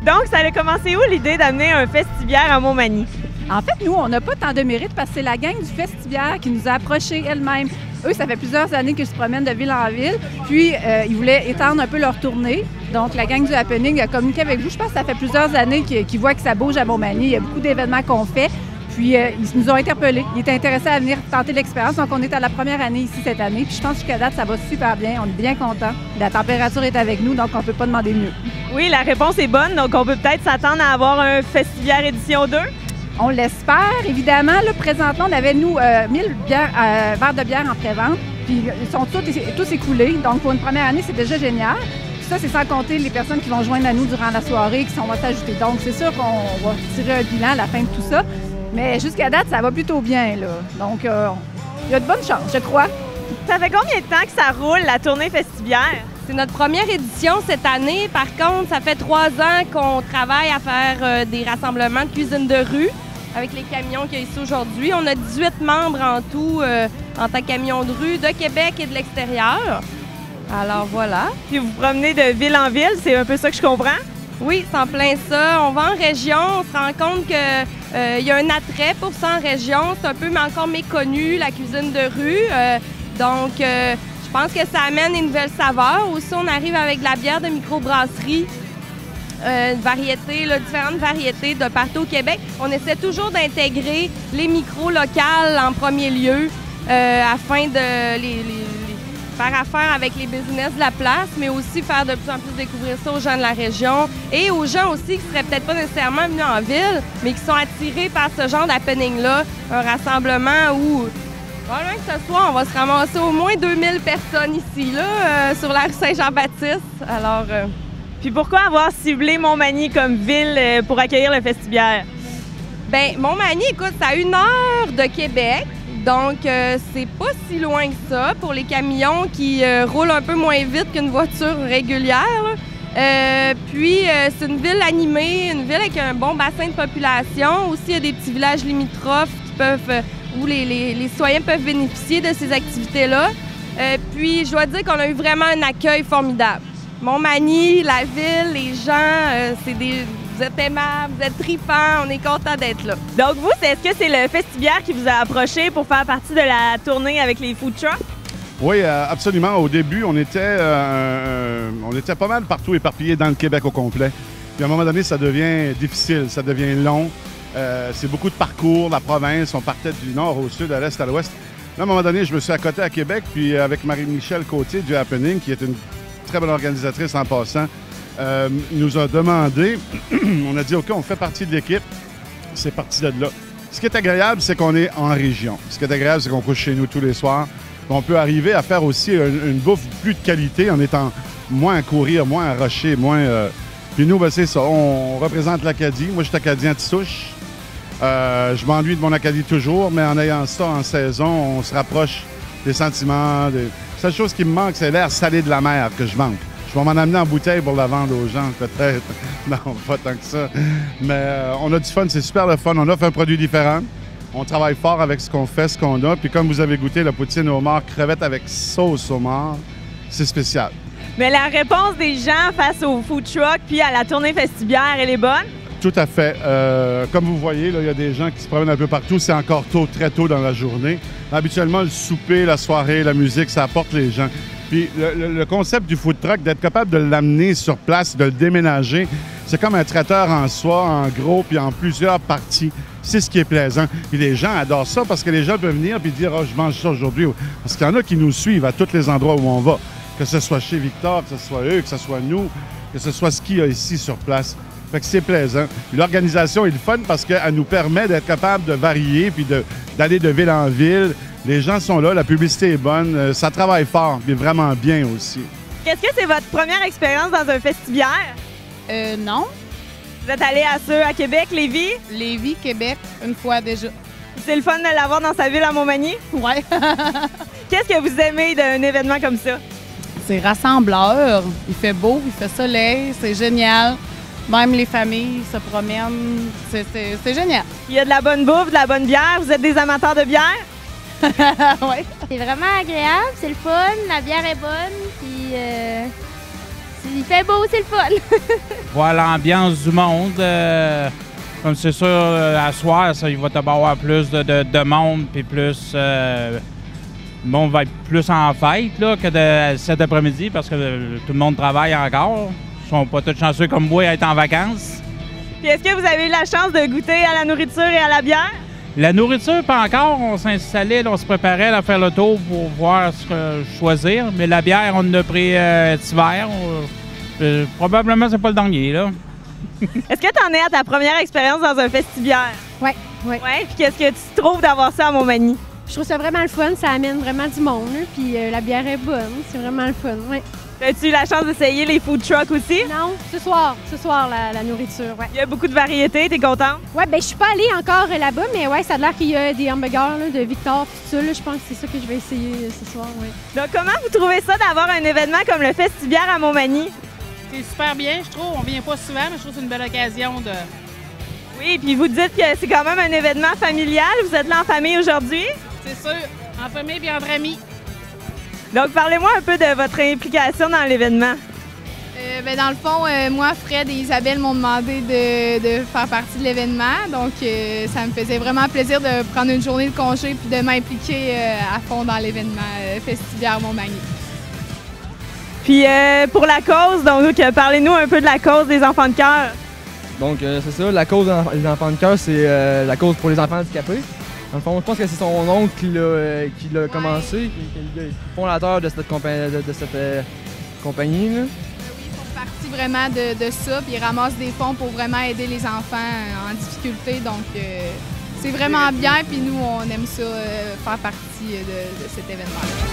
Donc, ça a commencé où l'idée d'amener un festibiaire à Montmagny? En fait, nous, on n'a pas tant de mérite parce que c'est la gang du festibiaire qui nous a approchés elle-même. Eux, ça fait plusieurs années qu'ils se promènent de ville en ville, puis ils voulaient étendre un peu leur tournée. Donc, la gang du Happening a communiqué avec vous. Je pense que ça fait plusieurs années qu'ils voient que ça bouge à Montmagny. Il y a beaucoup d'événements qu'on fait. Puis, ils nous ont interpellés. Ils étaient intéressés à venir tenter l'expérience. Donc, on est à la première année ici cette année. Puis, je pense qu'à date, ça va super bien. On est bien contents. La température est avec nous, donc on ne peut pas demander mieux. Oui, la réponse est bonne. Donc, on peut peut-être s'attendre à avoir un festibiaire édition 2? On l'espère, évidemment. Là, présentement, on avait, nous, 1000 verres de bière en pré-vente. Puis, ils sont tous écoulés. Donc, pour une première année, c'est déjà génial. Puis ça, c'est sans compter les personnes qui vont joindre à nous durant la soirée, qui vont s'ajouter. Donc, c'est sûr qu'on va tirer un bilan à la fin de tout ça. Mais jusqu'à date, ça va plutôt bien, là. Donc, il y a de bonnes chances, je crois. Ça fait combien de temps que ça roule, la tournée festibiaire? C'est notre première édition cette année. Par contre, ça fait 3 ans qu'on travaille à faire des rassemblements de cuisine de rue avec les camions qu'il y a ici aujourd'hui. On a 18 membres en tout en tant que camions de rue de Québec et de l'extérieur. Alors voilà. Puis vous vous promenez de ville en ville, c'est un peu ça que je comprends? Oui, c'est en plein ça. On va en région, on se rend compte qu'il y a un attrait pour ça en région. C'est un peu encore méconnu, la cuisine de rue. Donc, je pense que ça amène une nouvelle saveur. Aussi, on arrive avec de la bière de microbrasserie, différentes variétés de partout au Québec. On essaie toujours d'intégrer les micros locales en premier lieu afin de les faire affaire avec les business de la place, mais aussi faire de plus en plus découvrir ça aux gens de la région et aux gens aussi qui seraient peut-être pas nécessairement venus en ville, mais qui sont attirés par ce genre d'happening-là, un rassemblement où, probablement que ce soir, on va se ramasser au moins 2000 personnes ici, là, sur la rue Saint-Jean-Baptiste. Alors, Puis pourquoi avoir ciblé Montmagny comme ville pour accueillir le festibiaire? bien, Montmagny, écoute, c'est à 1 heure de Québec. Donc, c'est pas si loin que ça pour les camions qui roulent un peu moins vite qu'une voiture régulière. Puis, c'est une ville animée, une ville avec un bon bassin de population. Aussi, il y a des petits villages limitrophes qui peuvent, où les citoyens peuvent bénéficier de ces activités-là. Puis, je dois dire qu'on a eu vraiment un accueil formidable. Montmagny, la ville, les gens, vous êtes aimables, vous êtes tripants, on est contents d'être là. Donc vous, est-ce que c'est le festibiaire qui vous a approché pour faire partie de la tournée avec les food trucks? Oui, absolument. Au début, on était pas mal partout éparpillés dans le Québec au complet. Puis à un moment donné, ça devient difficile, ça devient long. C'est beaucoup de parcours, la province. On partait du nord au sud, à l'est, à l'ouest. Là, à un moment donné, je me suis accoté à Québec, puis avec Marie-Michel Côtier du Happening, qui est une très bonne organisatrice en passant, nous a demandé, on a dit, OK, on fait partie de l'équipe, c'est parti de là. Ce qui est agréable, c'est qu'on est en région. Ce qui est agréable, c'est qu'on couche chez nous tous les soirs. On peut arriver à faire aussi une bouffe plus de qualité en étant moins à courir, moins à rusher, moins... Puis nous, ben, c'est ça, on représente l'Acadie. Moi, je suis Acadien de souche. Je m'ennuie de mon Acadie toujours, mais en ayant ça en saison, on se rapproche des sentiments. La seule chose qui me manque, c'est l'air salé de la mer que je manque. Je vais m'en amener en bouteille pour la vendre aux gens, peut-être. Non, pas tant que ça. Mais on a du fun, c'est super le fun. On offre un produit différent. On travaille fort avec ce qu'on fait, ce qu'on a. Puis comme vous avez goûté la poutine au homard, crevette avec sauce au homard, c'est spécial. Mais la réponse des gens face au food truck puis à la tournée festibiaire, elle est bonne? Tout à fait. Comme vous voyez, il y a des gens qui se promènent un peu partout. C'est encore tôt, très tôt dans la journée. Habituellement, le souper, la soirée, la musique, ça apporte les gens. Puis le concept du food truck, d'être capable de l'amener sur place, de le déménager, c'est comme un traiteur en soi, en gros, puis en plusieurs parties. C'est ce qui est plaisant. Puis les gens adorent ça parce que les gens peuvent venir et dire « Ah, je mange ça aujourd'hui ». Parce qu'il y en a qui nous suivent à tous les endroits où on va. Que ce soit chez Victor, que ce soit eux, que ce soit nous, que ce soit ce qu'il y a ici sur place. Fait que c'est plaisant. L'organisation est le fun parce qu'elle nous permet d'être capable de varier puis d'aller de ville en ville. Les gens sont là, la publicité est bonne, ça travaille fort, mais vraiment bien aussi. Qu'est-ce que c'est votre première expérience dans un festibiaire? Non. Vous êtes allé à ceux à Québec, Lévis? Lévis, Québec, une fois déjà. C'est le fun de l'avoir dans sa ville à Montmagny? Ouais. Qu'est-ce que vous aimez d'un événement comme ça? C'est rassembleur. Il fait beau, il fait soleil, c'est génial. Même les familles se promènent. C'est génial. Il y a de la bonne bouffe, de la bonne bière. Vous êtes des amateurs de bière? Ouais. C'est vraiment agréable, c'est le fun, la bière est bonne, puis Il fait beau, c'est le fun. Voir l'ambiance du monde. Comme c'est sûr, à soir, ça, il va y avoir plus de monde, puis plus... le monde va être plus en fête là, que cet après-midi, parce que tout le monde travaille encore. Ils sont pas tous chanceux comme moi à être en vacances. Puis est-ce que vous avez eu la chance de goûter à la nourriture et à la bière? La nourriture, pas encore. On s'installait, on se préparait à faire le tour pour voir ce que choisir. Mais la bière, on en a pris cet hiver. Probablement, c'est pas le dernier, là. Est-ce que tu en es à ta première expérience dans un festibiaire? Oui, oui. Oui. Puis qu'est-ce que tu trouves d'avoir ça à Montmagny? Je trouve ça vraiment le fun, ça amène vraiment du monde, là, puis la bière est bonne, c'est vraiment le fun, oui. As-tu eu la chance d'essayer les food trucks aussi? Non, ce soir la nourriture, ouais. Il y a beaucoup de variétés, t'es contente? Ouais, ben je suis pas allée encore là-bas, mais ouais, ça a l'air qu'il y a des hamburgers là, de Victor, tout ça, là, je pense que c'est ça que je vais essayer ce soir, ouais. Donc comment vous trouvez ça d'avoir un événement comme le Festibiaire à Montmagny? C'est super bien, je trouve. On vient pas souvent, mais je trouve que c'est une belle occasion de... Oui, puis vous dites que c'est quand même un événement familial. Vous êtes là en famille aujourd'hui? C'est sûr, en famille et entre amis. Donc, parlez-moi un peu de votre implication dans l'événement. Dans le fond, moi, Fred et Isabelle m'ont demandé de faire partie de l'événement. Donc, ça me faisait vraiment plaisir de prendre une journée de congé puis de m'impliquer à fond dans l'événement Festibiaire Montmagny. Puis, pour la cause, donc, parlez-nous un peu de la cause des enfants de cœur. Donc, c'est ça, la cause des enfants de cœur, c'est la cause pour les enfants handicapés. Dans le fond, je pense que c'est son oncle qui l'a commencé, qui est le fondateur de cette compagnie. Là. Oui, ils font partie vraiment de ça, puis ils ramassent des fonds pour vraiment aider les enfants en difficulté. Donc, c'est vraiment bien, puis nous, on aime ça, faire partie de cet événement-là.